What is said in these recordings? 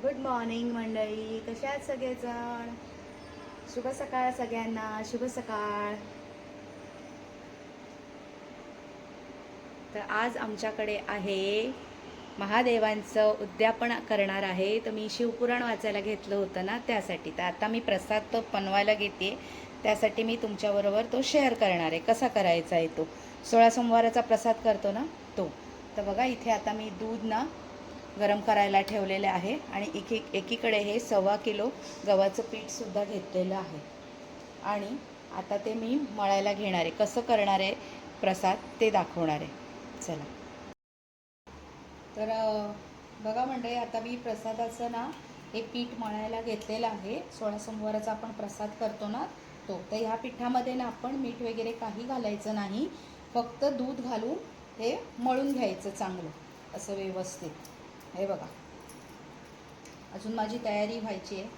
Good morning मंडळी, कशा आहात सगळेजण? शुभ सकाळ सगळ्यांना, शुभ सकाळ. तर आज आमच्याकडे आहे महादेवांचं उद्यापन करणार आहे. तर मी शिवपुराण वाचायला घेतलं होतं ना, त्यासाठी. तर आता मी प्रसाद तो बनवायला घेते, त्यासाठी मी तुमच्याबरोबर तो शेअर करणार आहे. कसा करायचा आहे तो 16 सोमवाराचा प्रसाद करतो ना तो. तर बघा, इथे आता मी दूध ना गरम करायला ठेवलेले आहे आणि एकीकडे हे 1.25 किलो गव्हाचं पीठसुद्धा घेतलेलं आहे. आणि आता ते मी मळायला घेणार आहे. कसं करणार आहे प्रसाद ते दाखवणार आहे. चला. तर बघा मंडळी, आता मी प्रसादाचं ना हे पीठ मळायला घेतलेलं आहे. 16 सोमवाराचा आपण प्रसाद करतो ना तो. तर ह्या पिठामध्ये ना आपण मीठ वगैरे काही घालायचं नाही, फक्त दूध घालून हे मळून घ्यायचं चांगलं असं व्यवस्थित. हे बघा, अजून माझी तयारी व्हायची आहे,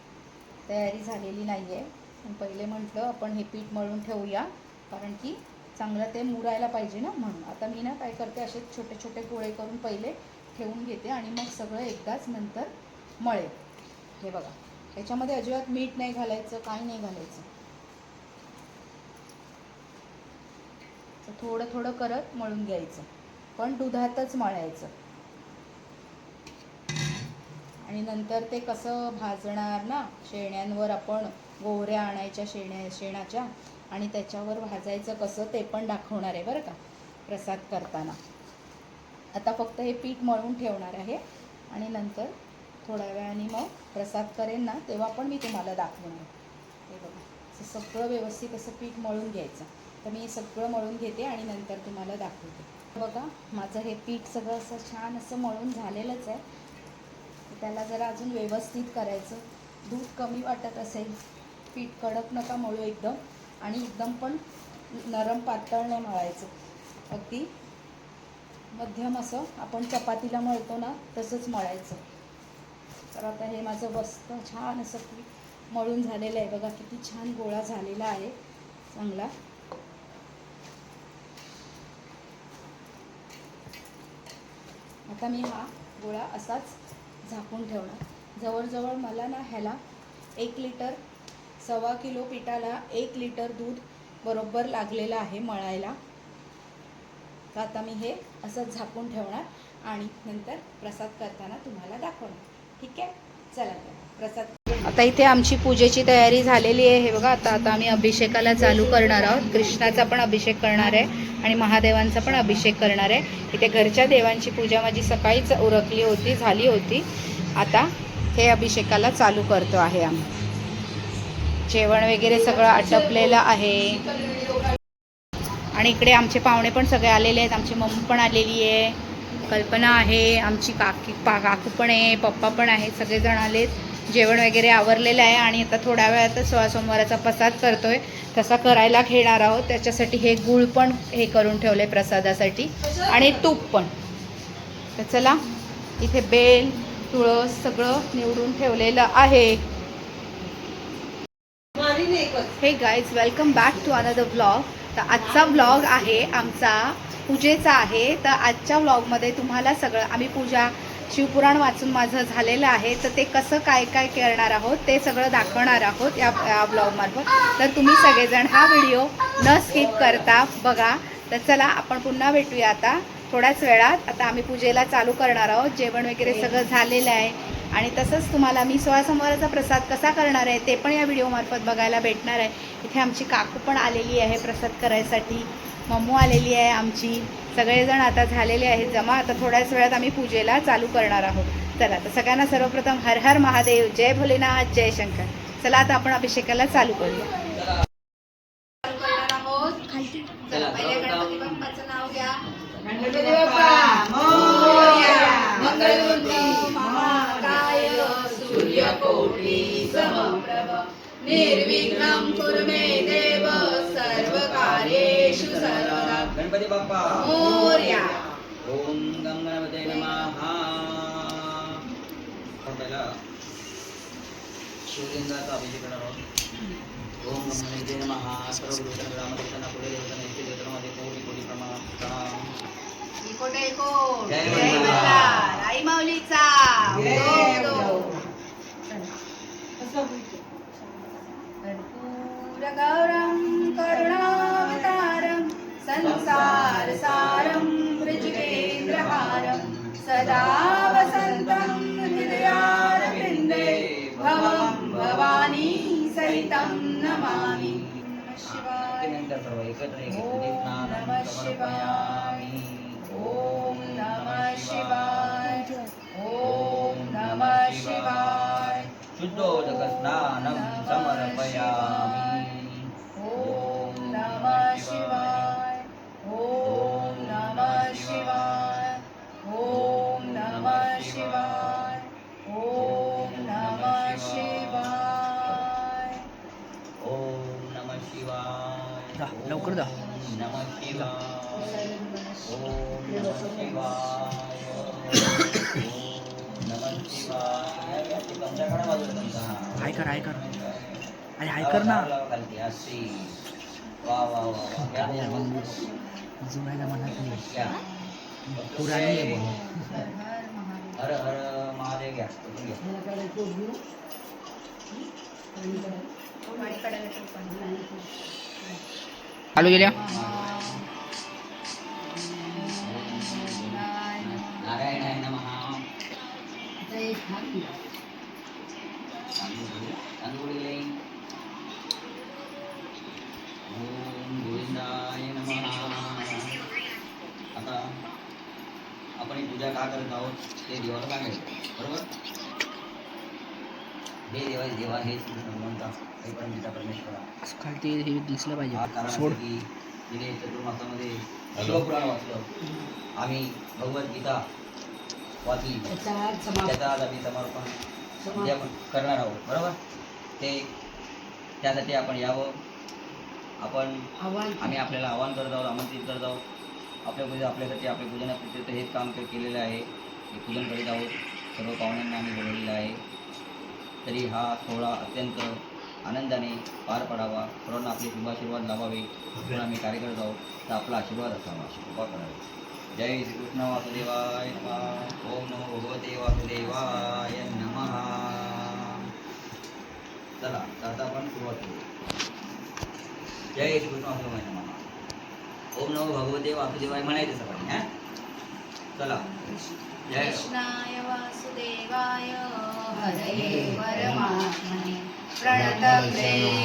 तयारी झालेली नाही आहे. पण पहिले म्हटलं आपण हे पीठ मळून ठेवूया, कारण की चांगलं ते मुरायला पाहिजे ना, म्हणून. आता मी ना काय करते, असे छोटे छोटे गोळे करून पहिले ठेवून घेते आणि मग सगळं एकदाच नंतर मळे. हे बघा, याच्यामध्ये अजिबात मीठ नाही घालायचं, काही नाही घालायचं. तर थोडं थोडं करत मळून घ्यायचं, पण दुधातच मळायचं. आणि नंतर ते कसं भाजणार ना, शेण्यांवर आपण गोवऱ्या आणायच्या शेणाच्या आणि त्याच्यावर भाजायचं कसं ते पण दाखवणार आहे बरं का प्रसाद करताना. आता फक्त हे पीठ मळून ठेवणार आहे आणि नंतर थोड्या वेळाने मग प्रसाद करेन ना, तेव्हा पण मी तुम्हाला दाखवणार. हे बघा, असं सगळं व्यवस्थित असं पीठ मळून घ्यायचं. तर मी सगळं मळून घेते आणि नंतर तुम्हाला दाखवते. बघा, माझं हे पीठ सगळं असं छान असं मळून झालेलंच आहे. त्याला जरा अजून व्यवस्थित करायचं. दूध कमी वाटत असेल, पीठ कडक नका मळू एकदम, आणि एकदम पण नरम पातळ नाही मळायचं, अगदी मध्यम असं आपण चपातीला मळतो ना तसंच मळायचं. तर आता हे माझं मस्त छान असं पीठ मळून झालेलं आहे. बघा किती छान गोळा झालेला आहे चांगला. आता मी हा गोळा असाच झाकून ठेवणार. जवळजवळ मला ना ह्याला 1 लिटर, 1.25 किलो पिठाला 1 लिटर दूध बरोबर लागलेलं आहे मळायला. तर आता मी हे असंच झाकून ठेवणार आणि नंतर प्रसाद करताना तुम्हाला दाखवणार. ठीक आहे, चला प्रसाद. आता इथे आमची पूजेची तयारी झालेली आहे. हे बघा, आता आम्ही अभिषेकाला चालू करणार आहोत. कृष्णाचा पण अभिषेक करणार आहे आणि महादेवांचा पण अभिषेक करणार आहे. इथे घरच्या देवांची पूजा माझी सकाळीच उरकली होती, झाली होती. आता हे अभिषेकाला चालू करतो आहे आम्ही. जेवण वगैरे सगळं आटपलेलं आहे आणि इकडे आमचे पाहुणे पण सगळे आलेले आहेत. आमची मम्मी पण आलेली आहे, कल्पना आहे, आमची काकू पण आहे, पप्पा पण आहे, सगळेजण आलेत. जेवण वगैरे आवरलेलं आहे आणि आता थोड्या वेळात 16 सोमवाराचा प्रसाद करतोय तसा करायला घेणार आहोत. त्याच्यासाठी हे गूळ पण हे करून ठेवले प्रसादासाठी आणि तूप पण. तर चला, इथे बेल तुळस सगळं निवडून ठेवलेलं आहे. Hey guys, welcome back to another blog. तर आजचा ब्लॉग आहे आमचा पूजेचा आहे. तर आजच्या ब्लॉगमध्ये तुम्हाला सगळं आम्ही पूजा शिवपुराण वाचून माझं झालेलं आहे, तर ते कसं काय काय करणार आहोत ते सगळं दाखवणार आहोत या ब्लॉगमार्फत. तर तुम्ही सगळेजण हा व्हिडिओ न स्किप करता बघा. तर चला, आपण पुन्हा भेटूया आता थोड्याच वेळात. आता आम्ही पूजेला चालू करणार आहोत. जेवण वगैरे सगळं झालेलं आहे आणि तसंच तुम्हाला मी 16 सोमवाराचा प्रसाद कसा करणार आहे ते पण या व्हिडिओमार्फत बघायला भेटणार आहे. इथे आमची काकू पण आलेली आहे प्रसाद करायसाठी, मम्मू आलेली आहे आमची. सगळेजण आता झालेले आहेत जमा. आता थोड्याच वेळात आम्ही पूजेला चालू करणार आहोत. चला, तर सगळ्यांना सर्वप्रथम हर हर महादेव, जय भोलेनाथ, जय शंकर. चला, आता आपण अभिषेकाला चालू करूया. चालू करणार आहोत. चला, पहिले गणपती बाप्पाचं नाव घ्या. गणपती बाप्पा मोरया. मंगलमूर्ती महाकाय सूर्यकोटी समप्रभ निर्विघ्नं कुरु मे देव सर्वकार्येषु सर्वदा. गणपती बाप्पा मोरया. ओम गं गणपते नमः. पहिला शिवलिंगाचा अभिषेक करणार आहोत. ओम गं गणपते नमः. सर्व गुरुजन रामकृष्ण पुढे देवता नैते देवतामध्ये कोटी कोटी प्रमाण. जय मल्हार. आई माऊलीचा. कर्पूरगौरं करुणावतारं संसारसारं वृजितेन्द्रहारं सदा वसन्तं हृदयारविन्दे भवं भवानी सहितं नमामि। नमः शिवाय। ॐ नमः शिवाय। ॐ नमः शिवाय। शुद्धोदकस्नानं समर्पयामि। ॐ नमः शिवाय। ॐ नमः शिवाय। ॐ नमः शिवाय। ॐ नमः शिवाय। ओम नमः शिवाय। जा, लवकर जा। ओम नमः शिवाय। ओम नमः शिवाय। ओम नमः शिवाय। याची पंचाकडा बाजूला तुमचा हाय कर अरे हाय कर ना. खालती अशी वा वा वा वा क्या काय बोल आपण जुन्या जमान्यातली क्या पुराणी आहे बोल. हर हर महादेव घ्या कुठून घ्या चालू गेल्या नारायणाय नमः तांदूळ ओम गोविंदाय नमः. आता आपण ही पूजा का करत आहोत ते देवाला सांगायचं बरोबर. हे देवा हेच भगवंता हे परमेश्वरा परमेश्वरा खालती हे दिसलं हा पाहिजे. कारण सोड. आहे की तिने चतुर्मासामध्ये शिवपुराण वाचलं, आम्ही भगवद्गीता वाचली, त्याचा आज आम्ही समर्पण उद्या करणार आहोत बरोबर. ते त्यासाठी आपण यावं. आम्ही आपल्याला आवाहन करत आहोत, आमंत्रित करत आहोत. आपल्यासाठी आपल्या पूजनापुरते हेच काम केलेलं आहे. हे पूजन करीत आहोत. सर्व पाहुण्यांना आम्ही बोलवलेलं आहे. तरी हा सोहळा अत्यंत आनंदाने पार पडावा, सर्वांना आपले शुभाशीर्वाद लाभावे म्हणून आम्ही कार्य करत आहोत. तर आपला आशीर्वाद असावा, कृपा करावी. जय श्रीकृष्ण वासुदेवाय नमः. ओम नमो भगवते वासुदेवाय नमः. चला आता आपण सुरुवात करू. जय श्रीकृष्ण वासुदेवाय नमः. ओम नमो भगवते वासुदेवाय म्हणायचं सकाळी. हा चला. जय कृष्णाय वासुदेवाय हरये परमात्मने प्रणतक्लेशनाशाय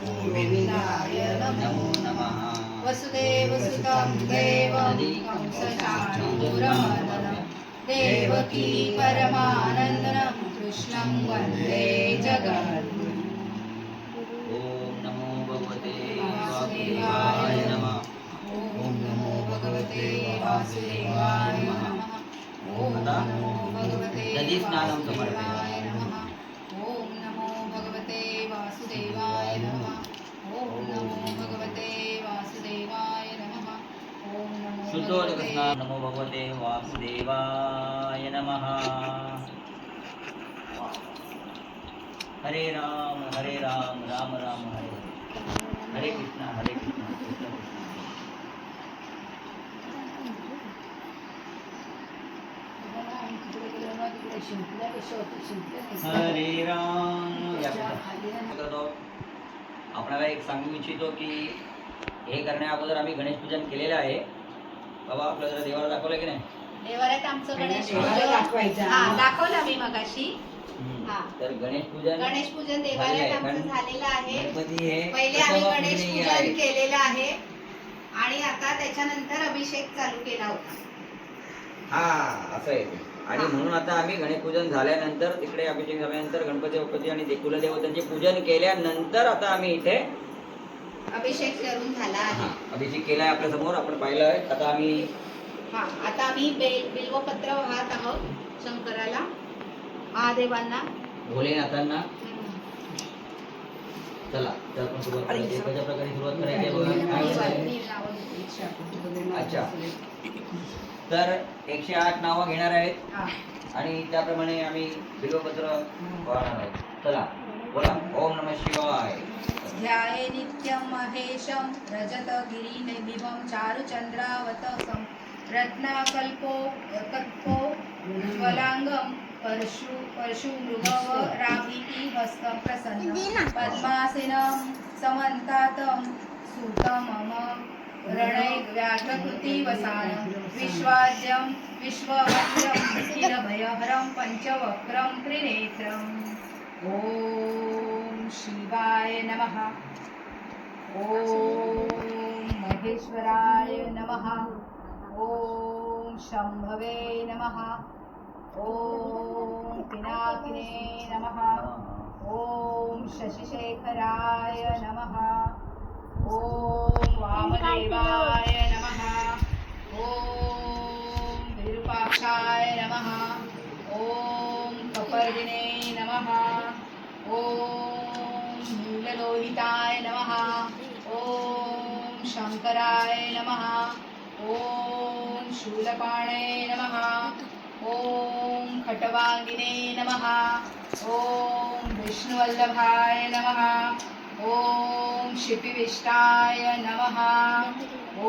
गोविन्दाय नमो नमः. वसुदेवसुतं देवं कंसचाणूरमर्दनं देवकी परमानन्दनं कृष्णं वन्दे जगद्गुरुम्। ओम नमो भगवते वासुदेवाय नमः. ओम नमो भगवते वासुदेवाय नमः. ओम नमो भगवते दधिस्नानं वासुदेवाय नमः. ओम नमो भगवते वासुदेवाय नमः. ओम नमो भगवते वासुदेवाय नमः. ओम नमो शुद्धोदकस्नानं नमो भगवते वासुदेवाय नमः. हरे राम राम राम हरे हरे. हरे कृष्णा कृष्ण कृष्ण. हरे राम. आपल्याला एक सांगू इच्छितो की हे करण्या अगोदर आम्ही गणेश पूजन केलेलं आहे. बाबा आपल्या जरा देवाला दाखवलं की नाही. देवाऱ्यात आमचं गणेश देवाला पूजन दाखवलं मी मगाशी. हा. तर गणेश पूजन देवाऱ्यात आमचं झालेलं आहे. गणपती हे पहिले आम्ही गणेश पूजन केलेलं आहे आणि आता त्याच्यानंतर अभिषेक चालू केला होता. हा असं आहे ते. आणि म्हणून आता आम्ही गणेश पूजन झाल्यानंतर तिकडे अभिषेक झाल्यानंतर गणपती बाप्पाची आणि कुलदेवतांचे पूजन केल्यानंतर आता आम्ही इथे अभिषेक करून झाला आहे. अभिषेक केलाय आपल्या समोर आपण पाहिलं आहे. आता आम्ही आता आम्ही बिल्वपत्र वाहत आहोत शंकराला, महादेवांना, भोलेनाथांना. चला तर आपण सुरुवात करायची. कशा प्रकारे सुरुवात करायची आहे बघा. अच्छा, तर 108 नावं घेणार आहेत आणि त्याप्रमाणे आम्ही बिल्वपत्र वाहणार आहोत. चला बोला. ओम नमः शिवाय. ध्याये नित्यं महेशं रजतगिरिनिभं चारुचन्द्रावतंसं रत्नाकल्पो कल्पो ज्वलांगम परशुमृगव राभिः हस्तं प्रसन्नं पद्मासनं समन्तातं सुतमम रणैर्व्याघ्रकृति वसानं विश्वाद्यं विश्ववन्द्यं किलभयहरं पञ्चवक्त्रं त्रिनेत्रम् ॐ शिवाय नमः। ॐ महेश्वराय नमः। ॐ शम्भवे नमः। ॐ पिनाकिने नमः। ॐ शशिशेखराय नमः। ॐ वामदेवाय नमः। ॐ विरूपाक्षाय नमः। ॐ कपर्दिने नमः। ॐ नीललोहिताय नमः। ॐ शंकराय नमः। ॐ शूलपाणे नमः। ॐ खटवांगिने नमः। ॐ विष्णुवल्लभाय नमः। ॐ शिपिविष्टाय नमः। ॐ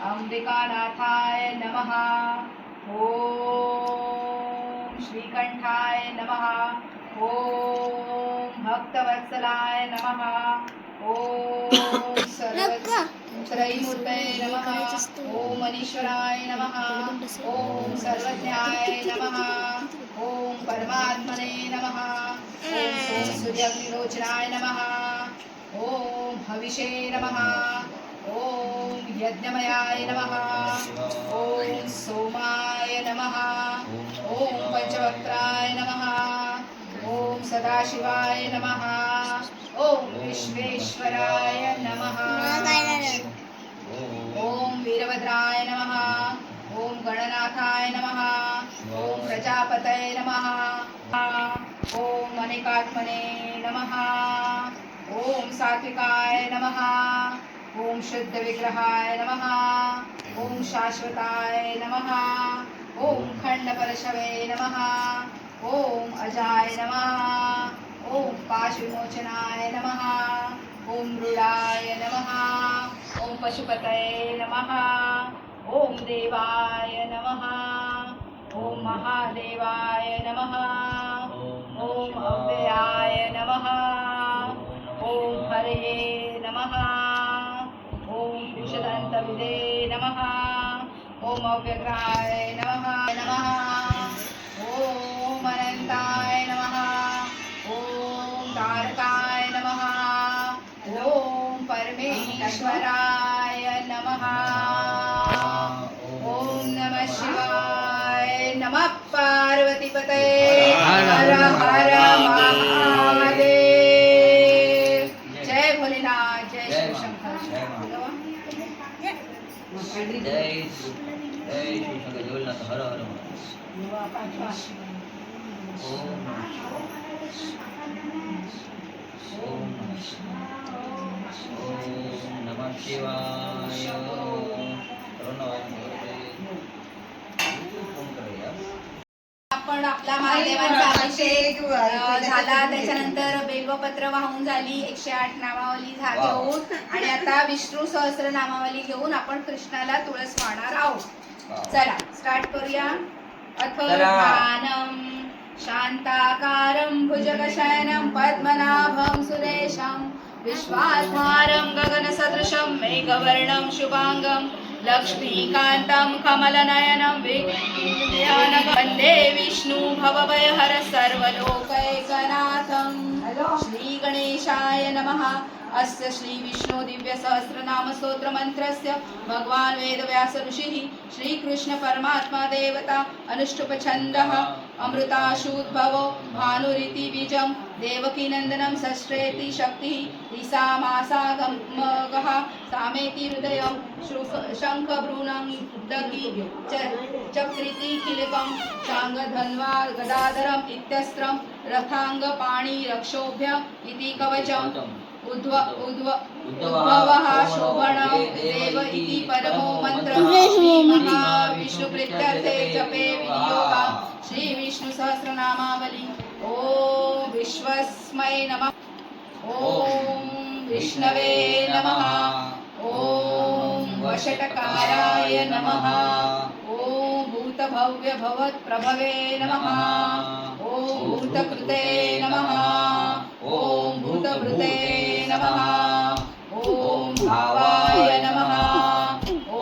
अंबिकानाथाय नमः। ॐ श्रीकंठाय नमः। ॐ भक्तवत्सलाय नमः। ॐ त्रयीमूर्तये नमः। ॐ मनीश्वराय नमः। ॐ सर्वज्ञाय नमः। ॐ परमात्मने नमः। ॐ सूर्याग्निलोचनाय नमः। ॐ हविषे नमः। ॐ यज्ञमयाय नमः। ॐ सोमाय नमः। ॐ पंचवक्त्राय नमः। ॐ सदाशिवाय नमः। ॐ विश्वेश्वराय नमः। ॐ वीरभद्राय नमः। ॐ गणनाथाय नमः। ॐ प्रजापतये नमः। ॐ अनेकात्मने नमः। ॐ सात्विकाय नमः। ॐ शुद्धविग्रहाय नमः। ॐ शाश्वताय नमः। ॐ खण्डपरशवे नमः। ॐ अजाय नमः। ॐ पाशविमोचनाय नमः। ॐ मृडाय नमः। ॐ पशुपतये नमः। ॐ देवाय नमः। ॐ महादेवाय नमः। ॐ अव्ययाय नमः। ॐ हरये नमः। ॐ विषदन्तविदे नमः। ॐ अव्यग्राय नमः। नमः ॐ अनन्ताय नमः। ॐ तारकाय नमः। ॐ परमेश्वराय नमः। ॐ नमः शिवाय। नमः पार्वतीपतये। हर हर महादेव। जय भोलेनाथ। जय शिवशंकर। जय शिवशंकर जगन्नाथ हर हर ओम नमः शिवाय। आपण आपला महादेवांचा अभिषेक झाला, त्याच्यानंतर बेलवपत्र वाहून झाली, 108 नामावली घेऊन आणि आता विष्णू सहस्र नामावली घेऊन आपण कृष्णाला तुळस वाहणार आहोत. चला स्टार्ट करूया. अथ ध्यानम शांताकारं भुजगशयनं पद्मनाभं सुरेशं विश्वाधारं गगनसदृशं मेघवर्णं शुभांगं लक्ष्मीकान्तं कमलनयनं वन्दे विष्णु भवभयहर सर्वलोकैकनाथं. श्रीगणेशाय नमः. अस्य श्री विष्णु दिव्य सहस्रनाम स्तोत्र मंत्रस्य भगवान वेदव्यास ऋषिः श्रीकृष्ण परमात्मा देवता अनुष्टुप छन्दः अमृताशुद्भवो भानुरिति बीजं देवकी नंदनं षष्ठेति शक्तिः ईसामासागमगः सामेति हृदयं शङ्खभ्रूनं दगी चक्रिति किलकं शाङ्गधन्वा गदाधरम् इत्यस्त्रं रथाङ्गपाणि रक्षोभ्य इति कवचम् उद्भवः शोभनं देव इति परमो मन्त्रः महाविष्णुप्रीत्यर्थे जपे विनियोगः श्री विष्णु सहस्रनामावली. ओम विश्वस्मै नमः. ओम विष्णवे नमः. ओम वषटकाराय नमः ॐ भूतभव्य भवत्प्रभवे नमः ॐ भूतकृते नमः ॐ भूतभृते नमः ॐ भावाय नमः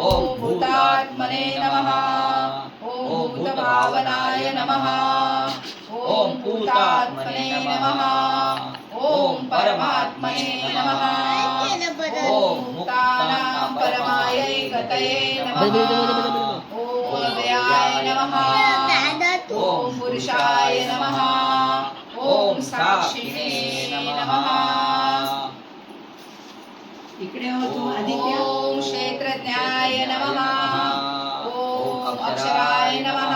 ॐ भूतात्मने नमः ॐ भूतभावनाय नमः ॐ भूतात्मने नमः ॐ परमात्मने नमः ॐ मुक्तानां परमायै गतये नमः ॐ अव्ययाय नमः ॐ पुरुषाय नमः ॐ साक्षिणे नमः ॐ क्षेत्रज्ञाय नमः ॐ अक्षराय नमः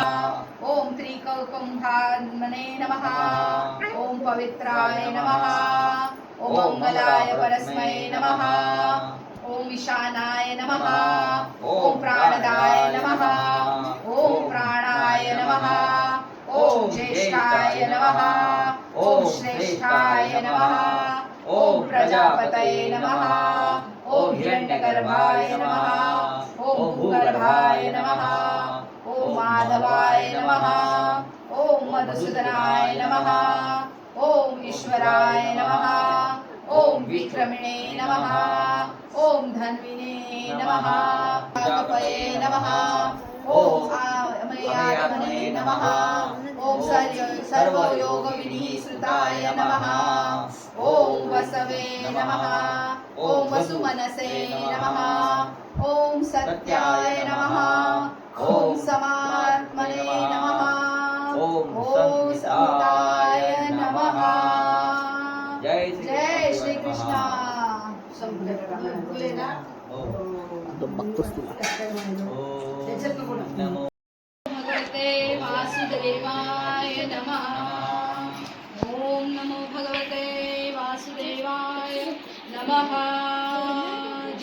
ॐ त्रिककुम्भात्मने नमः ॐ पवित्राय नमः ॐ मङ्गलाय परस्मै नमः ॐ ईशानाय नमः ॐ प्राणदाय नमः ॐ प्राणाय नमः ॐ ज्येष्ठाय नमः ॐ श्रेष्ठाय नमः ॐ प्रजापतये नमः ॐ हिरण्यगर्भाय नमः ॐ भूगर्भाय नमः ॐ माधवाय नमः ॐ मधुसूदनाय नमः ॐ ईश्वराय नमः ॐ विक्रमिणे नमः ॐ धन्विने नमः कपये नमः ॐ अमयात्मने नमः ॐ सर्वयोगविनिसृताय नमः ॐ वसवे नमः ॐ वसुमनसे नमः ॐ सत्याय नमः ॐ समात्मने नमः ॐ संहिताय नमः जय श्री कृष्ण बघतोस तुला भगवते वासुदेवाय नमः ॐ नमो भगवते वासुदेवाय नमः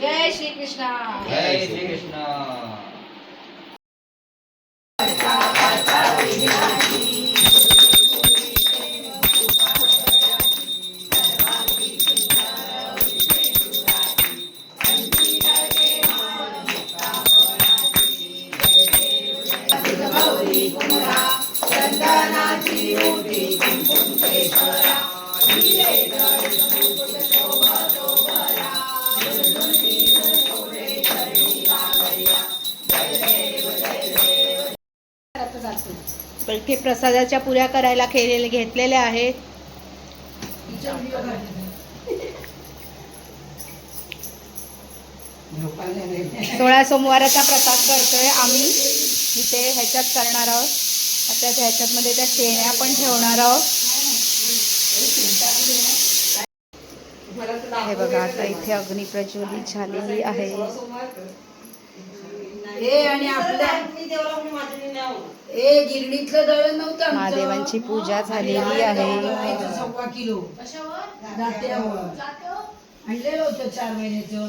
जय श्री कृष्ण जय श्री कृष्ण इथे प्रसादाच्या पुऱ्या करायला घेतलेल्या आहेत. सोळा सोमवाराचा प्रसाद करतोय आम्ही इथे ह्याच्यात करणार आहोत. आता ह्याच्यातमध्ये त्या शेण्या पण ठेवणार आहोत. हे बघा आता इथे अग्नी प्रज्वलित झालेली आहे. महादेवांची पूजा झालेली आहे. आणलेलं होतं 4 महिन्याचं.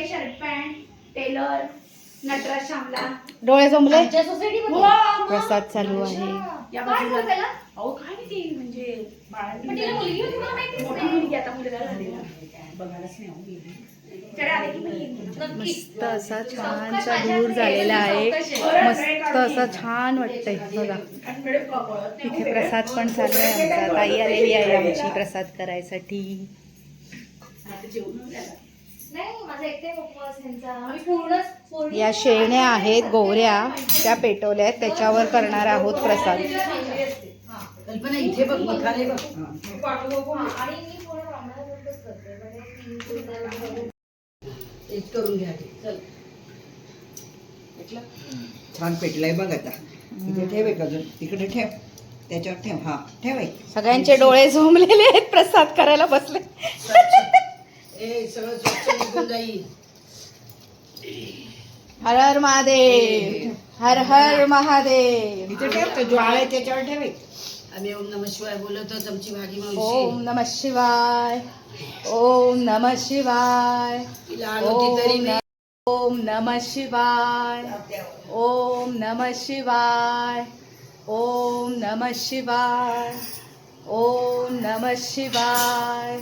शर्ट पॅन्ट टेलर नटराज श्यामला डोळे जमले. सोसायटी प्रसाद चालू आहे. या बाजूला अहो काय नाही म्हणजे मोठी मुलगी आता मुलगा झालेला बघायलाच नाही. मस्त असा छानसा दूर झालेला आहे. मस्त असं छान वाटतंय बघा. इथे प्रसाद पण चालू आहे. आमचा ताई आलेली आहे आमची प्रसाद करायसाठी. या शेण्या आहेत गोऱ्या त्या पेटवल्या आहेत त्याच्यावर करणार आहोत प्रसाद. इथे बघ मखाने बघ. करून घ्या. चल छान पेटलाय बघ. आता इथे ठेव एक अजून तिकडे ठेव त्याच्यावर ठेव. हा ठेवाय. सगळ्यांचे डोळे झोमलेले आहेत प्रसाद करायला बसले. सगळं स्वच्छ निघून जाईल. हर हर महादेव. हर हर महादेव. इथे ठेव तो ज्वाळ आहे त्याच्यावर ठेवाय. आम्ही ओम नमः शिवाय बोलतो. आमची भागी मावशी ओम नमः शिवाय. ओम नमः शिवाय. तिला आलो तरी ओम नमः शिवाय. ओम नमः शिवाय. ओम नमः शिवाय. ओम नमः शिवाय.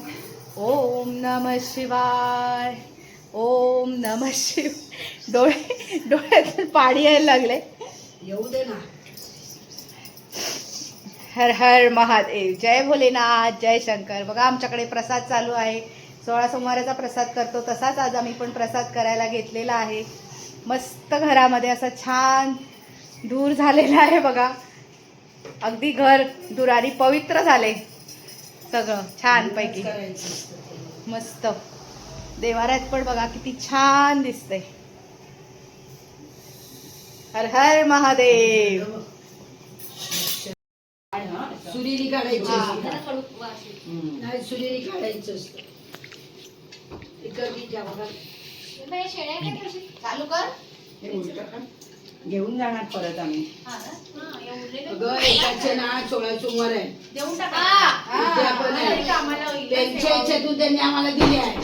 ओम नमः शिवाय. ओम नमः शिव. डोळ्यातून पाणी यायला लागले. येऊ दे ना. हर हर महादेव. जय भोलेनाथ. जय शंकर. बघा आमच्याकडे प्रसाद चालू आहे. 16 सोमवाराचा प्रसाद करतो तसाच आज आम्ही पण प्रसाद करायला घेतलेला आहे. मस्त घरामध्ये असं छान दूर झालेलं आहे बघा. अगदी घर दुरारी पवित्र झाले सगळं छानपैकी. मस्त देवाऱ्यात पण बघा किती छान दिसते. हर हर महादेव. सुरीली काढायची नाही, सुरीली काढायचं असतं. चालू कर. हे उलटं कर. घेऊन जाणार परत आम्ही. अगं एकाचे ना 16 सोमवार आहे. देऊन टाका. उद्या पण आहे. त्यांच्या ह्याच्यातून त्यांनी आम्हाला दिले आहे.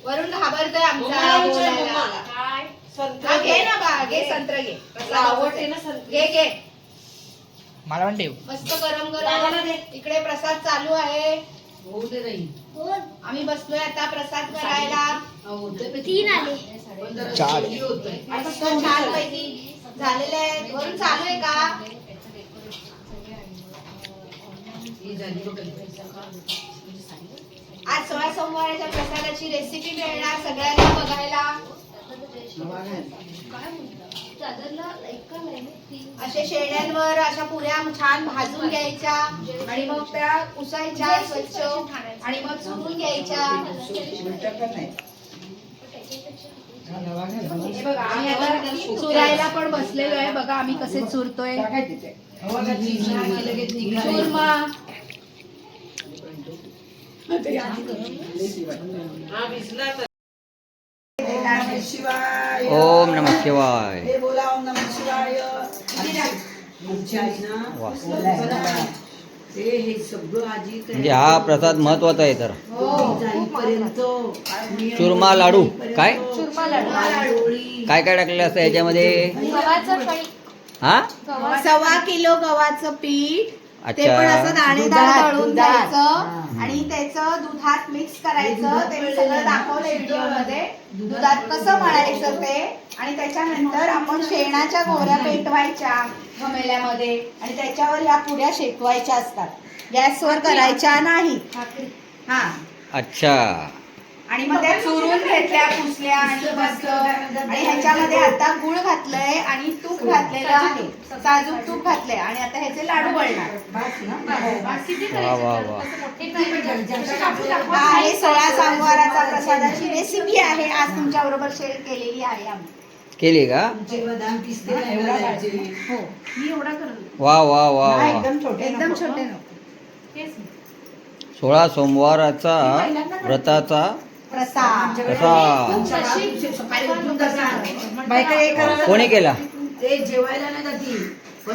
वरून घाबरतोय आमचा बोलायला. हा, घे ना बा, घे संत्र घे. आवडते ना संत्र. घे घे. मला पण ठेव. मस्त गरम गरम इकडे प्रसाद चालू आहे. होऊ दे नाही. आम्ही बसलोय आता प्रसाद करायला. तीन आले. चार. मस्त छान पैकी झालेले आहे. वरून चालू आहे का? ही झाली बघ. आज 16 सोमवाराच्या प्रसादाची रेसिपी मिळणार सगळ्यांना बघायला. अशा शेड्यांवर अशा पुऱ्या छान भाजून घ्यायच्या आणि मग त्या पुसायच्या स्वच्छ आणि मग चुरून घ्यायच्या. हे बघा आम्ही आता चुरायला पण बसलेलो आहे. बघा आम्ही कसे चुरतोय. चुरमा शिवाय. ओम नमः शिवाय. हे बोला ओम नमः शिवाय. आमची आई ना वा. हे सगळं आजी म्हणजे हा प्रसाद महत्वाचा आहे. तर जाईपर्यंत चुरमा लाडू काय चुरमा लाडू. काय काय टाकलेलं असतं याच्यामध्ये? गव्हाचं पीठ. हा 1.25 किलो गव्हाचं पीठ. ते पण अच्छा. असं दाणेदार दुधात, दळून दुधात. घ्यायचं आणि त्याचं दुधात मिक्स करायचं. ते मी सगळं दाखवलंय व्हिडिओ मध्ये. दुधात कसं मळायचं ते. आणि त्याच्यानंतर आपण शेणाच्या गोऱ्या पेटवायच्या घमेल्यामध्ये आणि त्याच्यावर या पुऱ्या शेकवायच्या असतात. गॅसवर करायच्या नाही. हा. अच्छा. आणि मग त्या चुरून घेतल्या, पुसल्या आणि मस्त. आणि ह्याच्यामध्ये आता गुळ घातलंय आणि तूप घातलेलं आहे. साजूक तूप घातलंय आणि आता ह्याचे लाडू वळणार. वा वा वा. हा हे 16 सोमवाराचा प्रसादाची रेसिपी आहे. आज तुमच्या बरोबर शेअर केलेली आहे आम्ही. केली का? बदाम पिस्ते नाही घालायचे. हो मी एवढा करतो. वा वा वा वा. एकदम छोटे नको. 16 सोमवाराचा व्रताचा प्रसाद. प्रसाद सकाळी उठून बायका हे करायला कोणी केला? ते जेवायला नाही जाती.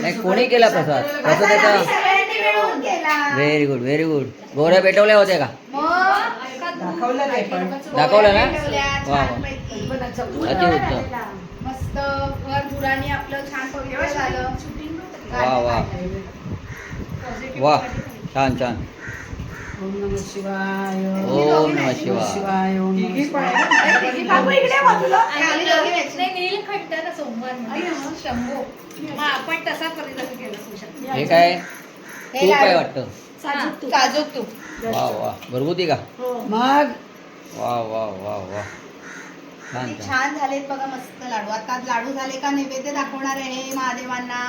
नाही कोणी केला प्रसाद? प्रसाद प्रसादाचा आम्ही सगळ्यांनी मिळून केला. Very good very good. गोऱ्या पेटवल्या होत्या का? दाखवलं नाही पण. दाखवलं ना? पेटवल्या वा वा. छानपैकी. अतिउत्तम. मस्त घर दुराणी आपलं छान पवित्र झालं. वा वा वा. छान छान. ओम नमः शिवाय. ओम नमः शिवाय. शिवाय. ओम नमः शिवाय. बाबू इकडे बाजूला. आम्ही दोघी वेचले. आपण तसा परिणाम केला. हे काय हे तूप आहे लाडू. वाटतं. साजूक तूप. वा वा. घरगुती का? मग वा वा वा वा. छान किती छान. छान झालेत बघा मस्त लाडू. आता लाडू झाले का नैवेद्य दाखवणार आहे महादेवांना.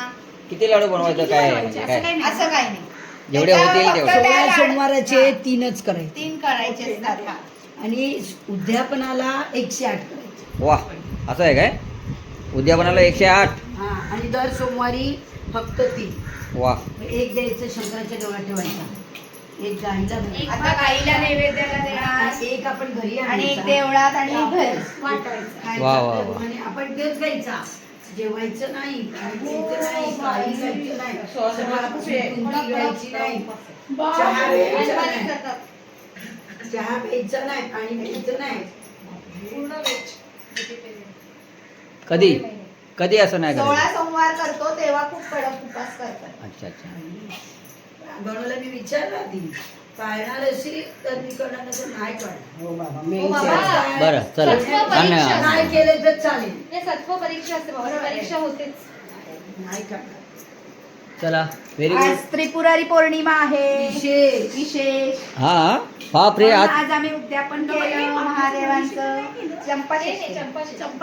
किती लाडू बनवायचं काय काय असं काही नाही. जेवढे होतील तेवढे. 16 सोमवाराचे 3च करायचे 3 करायचे असतात. हा. आणि उद्यापनाला 108 करायचे. वा असं आहे काय? उद्यापनाला 108. हा. आणि दर सोमवारी फक्त 3. वा. एक द्यायचं शंकराच्या देवळात ठेवायचा. एक गाईला द्यायचा. आता गाईला नैवेद्याला देणार. एक आपण घरी आणि एक आणायचा. देवळात आणि एक घरी. खायचा. वा, वा, वा. आणि आपण तेच घ्यायचा. जेवायचं नाही, काही घ्यायचं नाही, काही घ्यायचं नाही. सगळं आपण बुंदी घ्यायची नाही. चहा घ्यायचा नाही. चहा प्यायचं नाही, पाणी प्यायचं नाही. कधी कधी असं नाही करायचं? 16 सोमवार करतो तेव्हा खूप कडक उपास करतात. अच्छा अच्छा. बनवला मी विचारला आधी पाळणार असेल तर मी करणार नसेल नाही करणार. हो बाबा मी हो बाबा. विचारलं. बरं चला सत्व धन्यवाद. परीक्षा. नाही केलं तर चालेल. हे सत्व परीक्षा असते बाबा, परीक्षा होतेच. नाही करणार. चला व्हेरी आज गुड. त्रिपुरारी पौर्णिमा आहे. विशेष. विशेष हा बापरे म्हणून आज आज आम्ही उद्यापन केलं महादेवांचं. चंपाषष्ठी.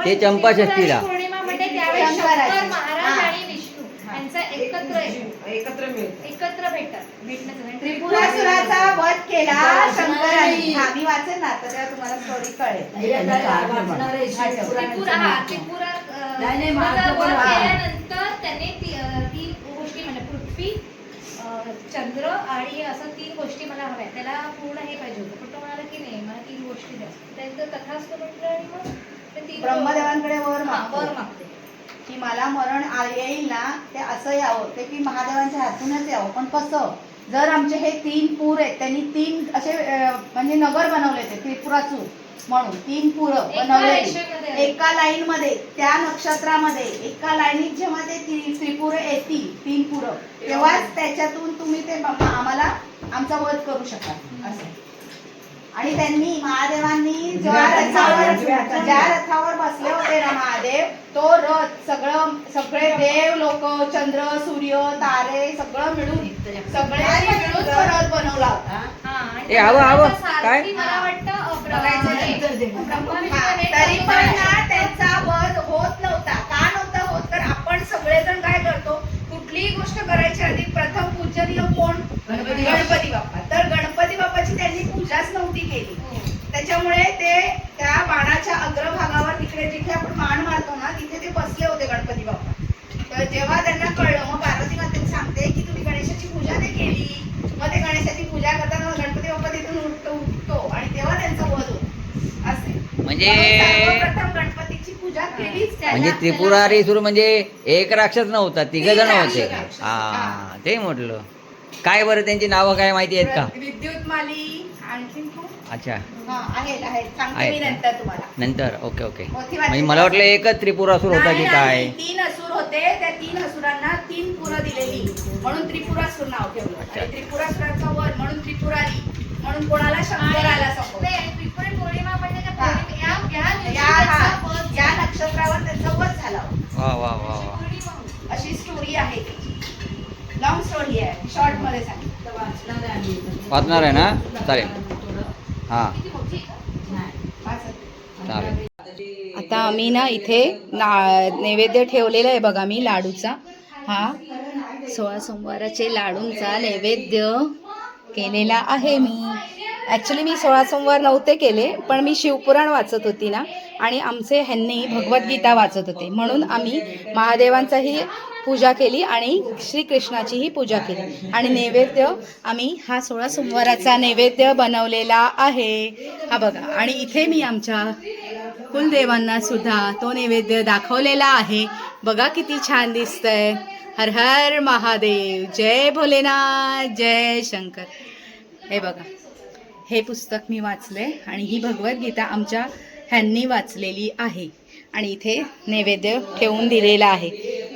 ते चंपाषष्ठीला. त्रिपुरारी पौर्णिमा म्हणजे त्यावेळी शंकराची. शंकर महाराज हा. आणि विष्णू यांचा एकत्र एकत्र मिळतात. एकत्र भेटण्याचं त्रिपुरासुराचा वध केला शंकराने. हा, मी वाचेन ना आता तेव्हा तुम्हाला स्टोरी कळेल. वाचणार आहे शिवपुराणाचं त्रिपुरा हा महत्त्व. त्रिपुरा नाही, नाही, त्रिपुराचा महात्मा वध पण आहे. केल्यानंतर त्याने तीन गोष्टी म्हणजे पृथ्वी चंद्र आणि असं 3 गोष्टी मला हव्या. त्याला पूर्ण हे पाहिजे होतं, पण तो म्हणाला की नाही मला 3 गोष्टी द्या. त्यानंतर तथास्तु म्हटलं आणि मग ते 3 ब्रह्मदेवांकडे वर वर मागतो मागते. की मला मरण येईल ना ते असं यावं, ते की महादेवांच्या हातूनच यावं. पण कसं, जर आमचे हे 3 पूर आहेत, त्यांनी 3 असे म्हणजे नगर बनवले ते त्रिपुरासूर म्हणून 3 पुरं एका बनवले रेषेमध्ये. एका लाईन मध्ये, त्या नक्षत्रामध्ये एका लाईनीत जेव्हा ते त्रिपुर येतील 3 पुरं, तेव्हाच त्याच्यातून तुम्ही ते आम्हाला आमचा वध करू शकाल असं. आणि त्यांनी महादेवांनी ज्या रथावर बसले होते ना महादेव, तो रथ सगळे देव लोक, चंद्र सूर्य तारे सगळं मिळून सगळ्यांनी मिळून तो रथ बनवला होता. हा, आणि ए, हवं, त्याचा काय? सारथी मला वाटतं हा, तरी पण ना त्यांचा वध होत नव्हता. का नव्हता होत? तर आपण सगळेजण काय करतो, कुठलीही गोष्ट करायची आधी प्रथम पूजनीय कोण? गणपती बाप्पा. तर गणपती बाप्पाची त्यांनी पूजाच नव्हती केली. त्याच्यामुळे ते त्या बाणाच्या अग्रभागावर तिकडे जिथे आपण बाण मारतो ना तिथे ते बसले होते गणपती बाप्पा. तर जेव्हा त्यांना कळलं, मग पार्वती मातेने सांगते की तुम्ही गणेशाची पूजा नाही केली. मग ते गणेशाची पूजा करताना गणपती बाप्पा तिथून उठतो आणि तेव्हा त्यांचा वध होतो असे. म्हणजे सर्वप्रथम गणपतीची पूजा केलीच त्याला. म्हणजे त्रिपुरारी सुरू म्हणजे एक राक्षस नव्हता, 3 जण होते. राक्षस. हा ते म्हटलं. काय बरं त्यांची नावं काय माहिती आहेत का? विद्युत माली आणखीन खूप अच्छा आहेत सांगते आहेत मी का? नंतर तुम्हाला. नंतर ओके ओके. मोठी म्हणजे वाटते. मला वाटलं एकच त्रिपुरासूर होता की काय? 3 असुर होते. त्या 3 असुरांना 3 पुरं दिलेली म्हणून त्रिपुरासूर नाव ठेवलं. आणि त्रिपुरासुराचा वध म्हणून त्रिपुरारी, म्हणून कोणाला शंकराला सपोर्ट. त्रिपुरी पौर्णिमा म्हणजे त्या पौर्णिमे- या दिवशी या त्याचा वध या नक्षत्रावर त्यांचा वध झाला होता. वा वा वा वा. अशी स्टोरी आहे त्याची. लॉंग स्टोरी आहे, शॉर्ट मध्ये सांगितलं. वाचणार आहे आम्ही. वाचणार आहे ना? चालेल. हा किती मोठी आहे का? वाचत. चालेल. आता आम्ही ना इथे नैवेद्य ठेवलेला आहे बघा मी लाडूचा. हा 16 सोमवाराचे लाडूंचा नैवेद्य केलेला आहे मी. ॲक्च्युली मी 16 सोमवार नव्हते केले, पण मी शिवपुराण वाचत होती ना आणि आमचे ह्यांनी भगवद्गीता वाचत होते, म्हणून आम्ही महादेवांचाही पूजा केली आणि श्रीकृष्णाचीही पूजा केली. आणि नैवेद्य आम्ही हा 16 सोमवाराचा नैवेद्य बनवलेला आहे हा बघा. आणि इथे मी आमच्या कुलदेवांना सुद्धा तो नैवेद्य दाखवलेला आहे. बघा किती छान दिसतंय. हर हर महादेव, जय भोलेनाथ, जय शंकर. हे बघा, हे पुस्तक मी वाचले आणि ही भगवद्गीता आमच्या ह्यांनी वाचलेली आहे. आणि इथे नैवेद्य ठेवून दिलेला आहे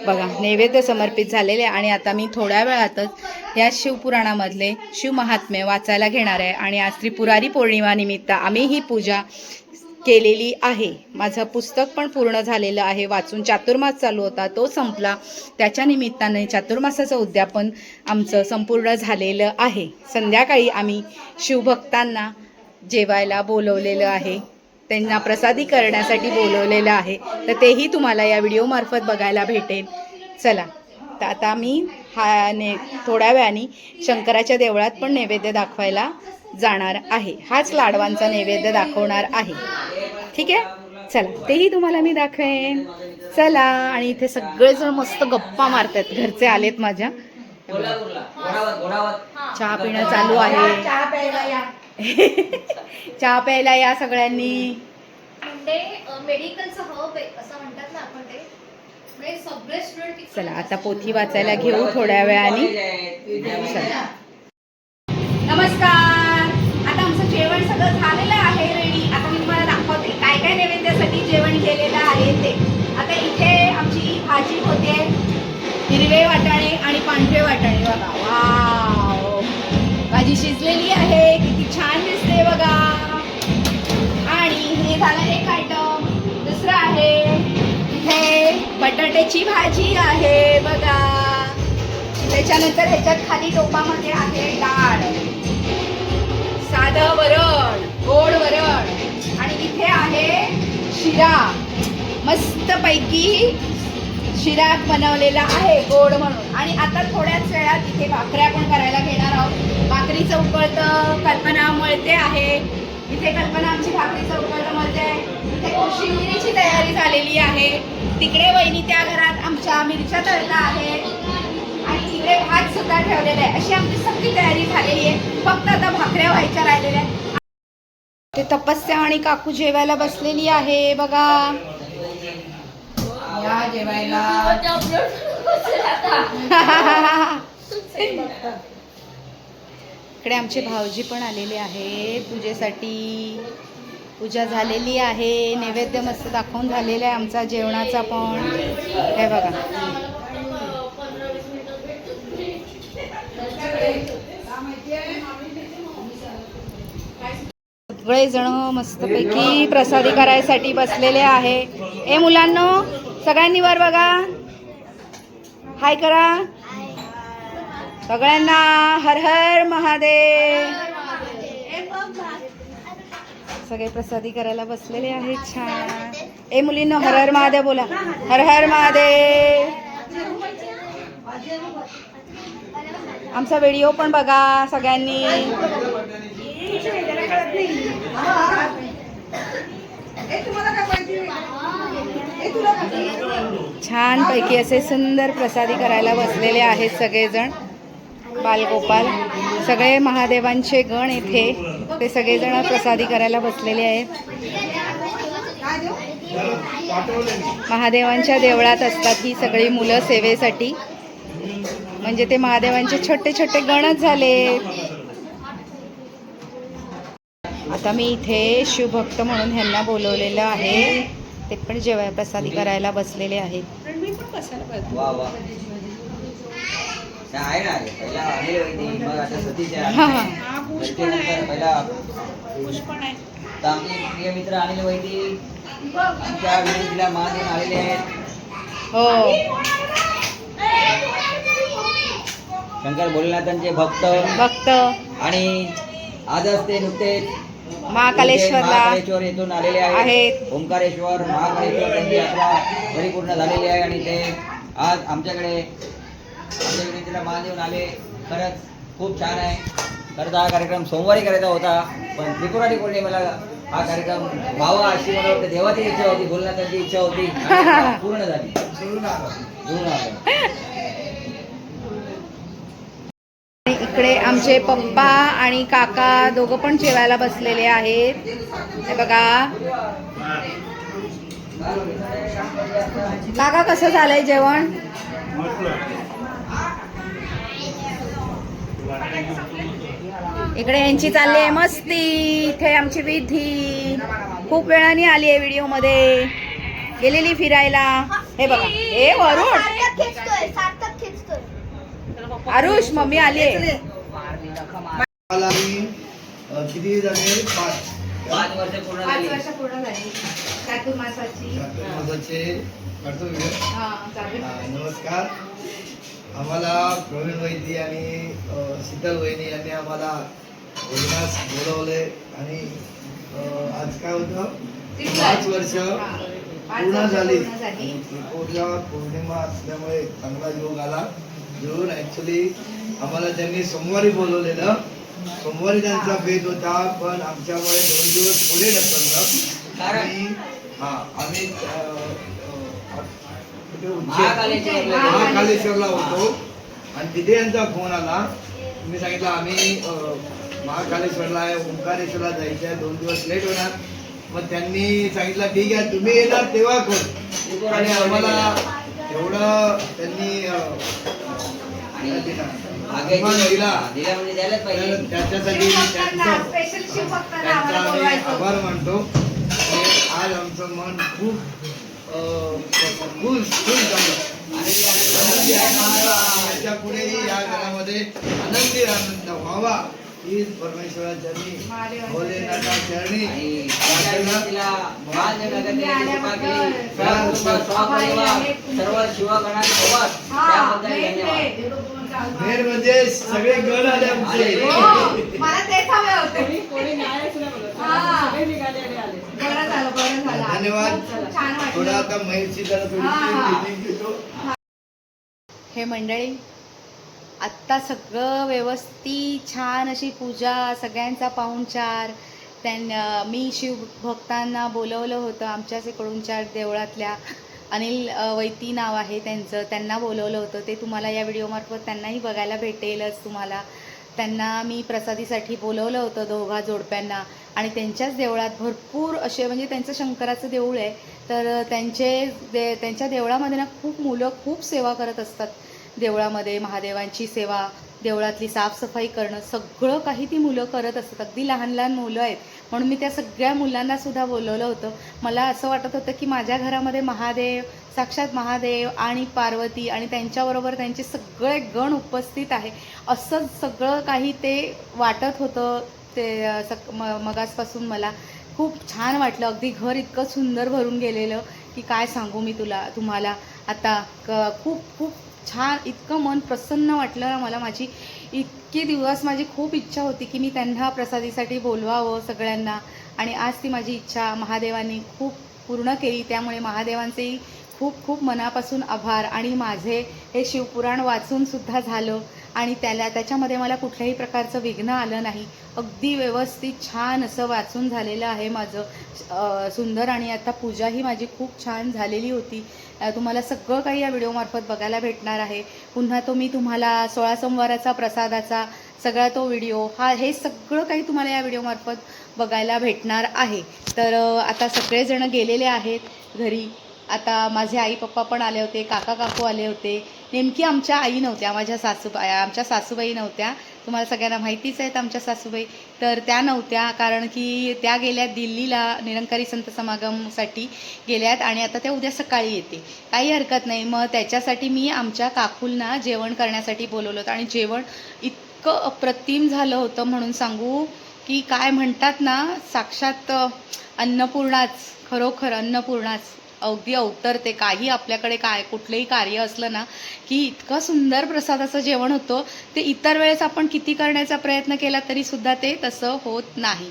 बघा. नैवेद्य समर्पित झालेले. आणि आता मी थोड्या वेळातच या शिवपुराणामधले शिवमहात्म्य वाचायला घेणार आहे. आणि आज त्रिपुरारी पौर्णिमा निमित्त आम्ही ही पूजा केलेली आहे. माझं पुस्तक पण पूर्ण झालेलं आहे वाचून. चातुर्मास चालू होता, तो संपला. त्याच्या निमित्ताने चातुर्मासाचं उद्यापन आमचं संपूर्ण झालेलं आहे. संध्याकाळी आम्ही शिवभक्तांना जेवायला बोलवलेलं आहे, त्यांना प्रसादी करण्यासाठी बोलवलेलं आहे. तर तेही तुम्हाला या व्हिडिओमार्फत बघायला भेटेल. चला, तर आता मी थोड्या वेळाने शंकराच्या देवळात पण नैवेद्य दाखवायला जाणार आहे. हाच लाडवांचा नैवेद्य दाखवणार आहे. ठीक आहे, चला तेही तुम्हाला मी दाखवेन. चला. आणि इथे सगळेजण मस्त गप्पा मारतात. घरचे आलेत माझ्या. चहा पिणं चालू आहे. चहा प्यायला या. चहा प्यायला या सगळ्यांनी. म्हणजे मेडिकलचं हब आहे असं म्हणतात ना आपण ते. म्हणजे सगळे स्टुडंट चला आता पोथी वाचायला घेऊ थोड्या वेळाने. चला. नमस्कार. आता आमचं जेवण जेवण सगळं झालेलं आहे रेडी. आता मी तुम्हाला दाखवते काय काय नैवेद्यासाठी जेवण केलेलं आहे ते. आता इथे आमची भाजी होते, हिरवे वाटाणे आणि पांढरे वाटाणे. बघा, वाव, भाजी शिजलेली आहे, किती छान दिसते बघा. आणि हे झालं एक आयटम. दुसरं आहे इथे बटाट्याची भाजी आहे बघा. त्याच्यानंतर ह्याच्यात खाली टोपामध्ये आहे डाळ, साधं वरण, गोड वरण, आणि इथे आहे शिरा. मस्तपैकी शिरा बनवलेला आहे गोड म्हणून. आणि आता थोड्याच वेळात इथे भाकऱ्या पण करायला घेणार आहोत. भाकरीचं उकळतं कल्पना मळते आहे. इथे कल्पना आमची भाकरीचं उकळतं मळते. इथे कोशिंबिरीची तयारी झालेली आहे. तिकडे वहिनी त्या घरात आमच्या मिरच्या तळता आहे आणि तिकडे भात सुद्धा ठेवलेला आहे. अशी आमची सगळी तयारी झालेली आहे. फक्त आता भाकऱ्या व्हायच्या राहिलेल्या आहेत. ते तपस्या आणि काकू जेवायला बसलेली आहे बघा. या जेवायला. इकडे आमचे भाऊजी पण आलेले आहे पूजेसाठी. पूजा झालेली आहे, नैवेद्य मस्त दाखवून झालेला आहे आमचा जेवणाचा पण. हे बघा, सगळे जण मस्तपैकी प्रसादी करायसाठी बसलेले आहे. ए मुलांनो, सगळ्यांनी वर बघा, हाय करा सगळ्यांना. हर हर महादेव. सगळे प्रसादी करायला बसलेले आहेत. छान. ए मुलींनो, हर हर महादेव बोला. हर हर महादेव. आमचा व्हिडिओ पण बघा सगळ्यांनी. छान पैकी असे सुंदर प्रसादी करायला बसलेले आहेत सगळेजण. बालगोपाल सगळे महादेवांचे गण इथे, ते सगळेजण प्रसादी करायला बसलेले आहेत. महादेवांच्या देवळात असतात ही सगळी मुलं सेवेसाठी. म्हणजे ते महादेवांचे छोटे छोटे गणच झाले. आता मी इथे शिवभक्त म्हणून ह्यांना बोलवलेलं आहे. ते पण जेवाय प्रसादी करायला बसलेले आहेत. वा वा. आहे ना, पहिला अनिल वैदिक, मग आता सतीश आहे. हा हा, त्याच्यानंतर पहिला आमचे प्रिय मित्र अनिल वैदिक आमच्या विरोधीला मान देऊन आलेले आहेत. हो, शंकर भोलेनाथांचे भक्त आणि आजच ते नुकतेच महाकालेश्वर येथून आलेले आहेत. ओंकारेश्वर महाकालेश्वर त्यांची यात्रा परिपूर्ण झालेली आहे आणि ते आज आमच्याकडे आमच्या विनंतीला मान देऊन आले. खरंच खूप छान आहे. खरंच हा कार्यक्रम सोमवारी करायचा होता, पण त्रिपुरारी पौर्णिमेला हा कार्यक्रम व्हावा अशी मला वाटतं देवाची इच्छा होती, भोलेनाथांची इच्छा होती, पूर्ण झाली. जुळून आलं. इकडे आमचे पप्पा आणि काका दोघं पण जेवायला बसलेले आहेत. हे बघा, काका कसं झालंय जेवण? इकडे यांची चालली आहे मस्ती. इथे आमची विधी खूप वेळाने आली आहे व्हिडिओ मध्ये, गेलेली फिरायला. हे बघा, हे वरुण आरुष मम्मी आली आहे. किती झाले? 5 वर्ष पूर्ण 5 झाली. वर्ष पूर्ण झाली चातुर्मासाची. कर्तव्य. नमस्कार. आम्हाला प्रवीण वैद्य आणि शीतल वहिनी यांनी आम्हाला भोजनास बोलवले आणि आज काय होतं, 5 वर्ष पूर्ण झाली. त्रिपुरा पौर्णिमा असल्यामुळे चांगला योग आला. जुळून ऍक्च्युली आम्हाला त्यांनी सोमवारी बोलवलेलं. सोमवारी त्यांचा भेद होता, पण आमच्यामुळे 2 दिवस पुढे ढकललं आणि आम्ही महाकालेश्वरला होतो आणि तिथे यांचा फोन आला. तुम्ही सांगितलं आम्ही महाकालेश्वरला आहे, ओंकारेश्वरला जायचं आहे, 2 दिवस लेट होणार. मग त्यांनी सांगितलं ठीक आहे, तुम्ही येणार तेव्हा कोण. आणि आम्हाला एवढं त्यांनी अभिमान दिला दिला म्हणजे द्यायलाच तर पाहिजे. त्याच्यासाठी त्यांचा स्पेशल शिवभक्तांना आम्हाला आम्ही बोलवायचं. आभार मानतो. आणि आज आमचं मन खूप खुश झालं. आनंदी आहे. याच्या पुढेही या घरामध्ये आनंदी आनंद व्हावा ही परमेश्वराच्या चरणी, भोलेनाथाच्या चरणी आणि प्रार्थना. तिला महान जगतातील कृपा केली. स्वपरिवार सर्व शिवगणांसोबत त्याबद्दल धन्यवाद. मेन म्हणजे सगळे गण आले आमचे. मला तेच हवे होते. हा. बरं झालं, बरं झालं. धन्यवाद. खूप छान थोडं वाटलं. आता महेशची जरा हा. थोडी meeting घेतो. हे मंडळी, आत्ता सगळं व्यवस्थित छान अशी पूजा, सगळ्यांचा पाहुणचार, मी शिवभक्तांना बोलवलं होतं आमच्याच इकडूनच्या देवळातल्या अनिल वैती नाव आहे त्यांचं, त्यांना बोलवलं होतं. ते तुम्हाला या व्हिडिओमार्फत त्यांनाही बघायला भेटेलच. तुम्हाला त्यांना मी प्रसादीसाठी बोलवलं होतं, दोघा जोडप्यांना. आणि त्यांच्याच देवळात भरपूर असे, म्हणजे त्यांचं शंकराचं देऊळ आहे, तर त्यांच्या देवळामध्ये ना खूप मुलं खूप सेवा करत असतात. देवळामध्ये महादेवांची सेवा, देवळातली साफसफाई करणं, सगळं काही ती मुलं करत असतात. अगदी लहान लहान मुलं आहेत. म्हणून मी त्या सगळ्या मुलांना सुद्धा बोलवलं होतं. मला असं वाटत होतं की माझ्या घरामध्ये महादेव, साक्षात महादेव आणि पार्वती आणि त्यांच्याबरोबर त्यांचे सगळे गण उपस्थित आहे, असं सगळं काही ते वाटत होतं. ते मगासपासून मला खूप छान वाटलं. अगदी घर इतकं सुंदर भरून गेलेलं की काय सांगू मी तुम्हाला. आता खूप खूप छान, इतकं मन प्रसन्न वाटलं ना मला. इतके दिवस माझी खूप इच्छा होती की मी त्यांना प्रसादीसाठी बोलवावं सगळ्यांना, आणि आज ती माझी इच्छा महादेवांनी खूप पूर्ण केली. त्यामुळे महादेवांचेही खूप खूप मनापासून आभार. आणि माझे हे शिवपुराण वाचून सुद्धा झालं आणि त्याच्यामध्ये मला कुठल्याही प्रकारचं विघ्न आलं नाही. अगदी व्यवस्थित छान असं वाचून झालेलं आहे माझं सुंदर. आणि आता पूजाही माझी खूप छान झालेली होती. तुम्हाला सगळं काही या व्हिडिओमार्फत बघायला भेटणार आहे. पुन्हा तो मी तुम्हाला 16 सोमवाराचा प्रसादाचा सगळा तो व्हिडिओ, हे सगळं काही तुम्हाला या व्हिडिओमार्फत बघायला भेटणार आहे. तर आता सगळेजण गेलेले आहेत घरी. आता माझे आई पप्पा पण आले होते, काका काकू आले होते. नेमकी आमच्या आई नव्हत्या, आमच्या सासूबाई नव्हत्या. तुम्हाला सगळ्यांना माहितीच आहेत आमच्या सासूबाई. तर त्या नव्हत्या, कारण की त्या गेल्यात दिल्लीला निरंकारी संत समागमसाठी गेल्यात, आणि आता त्या उद्या सकाळी येते. काही हरकत नाही. मग त्याच्यासाठी मी आमच्या काकूंना जेवण करण्यासाठी बोलवलं होतं. आणि जेवण इतकं अप्रतिम झालं होतं, म्हणून सांगू की काय म्हणतात ना, साक्षात अन्नपूर्णाच, खरोखर अन्नपूर्णाच अगदी अवतरते. काही आपल्याकडे कुठलंही कार्य असलं ना की इतकं सुंदर प्रसादाचं जेवण होतं. ते इतर वेळेस आपण किती करण्याचा प्रयत्न केला तरीसुद्धा ते तसं होत नाही.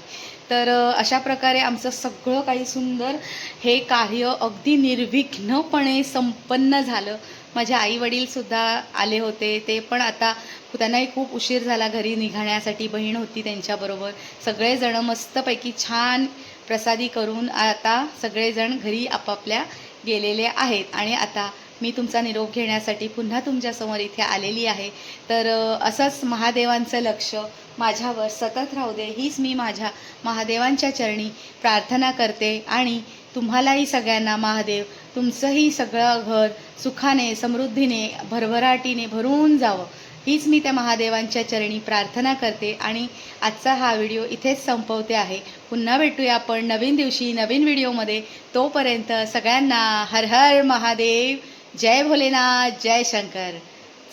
तर अशा प्रकारे आमचं सगळं काही सुंदर हे कार्य अगदी निर्विघ्नपणे संपन्न झालं. माझे आईवडीलसुद्धा आले होते. ते पण आता त्यांनाही खूप उशीर झाला घरी निघण्यासाठी. बहीण होती त्यांच्याबरोबर. सगळेजण मस्तपैकी छान प्रसादी करून आता सगळेजण घरी आपापल्या गेलेले आहेत. आणि आता मी तुमचा निरोप घेण्यासाठी पुन्हा तुमच्यासमोर इथे आलेली आहे. तर असंच महादेवांचं लक्ष माझ्यावर सतत राहू दे, हीच मी माझ्या महादेवांच्या चरणी प्रार्थना करते. आणि तुम्हालाही सगळ्यांना महादेव तुमचंही सगळं घर सुखाने, समृद्धीने, भरभराटीने भरून जावं, हीच मी त्या महादेवांच्या चरणी प्रार्थना करते. आणि आजचा हा व्हिडिओ इथेच संपवते आहे. पुन्हा भेटूया आपण नवीन दिवशी नवीन व्हिडिओमध्ये. तोपर्यंत सगळ्यांना हर हर महादेव. जय भोलेनाथ, जय शंकर.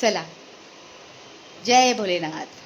चला, जय भोलेनाथ.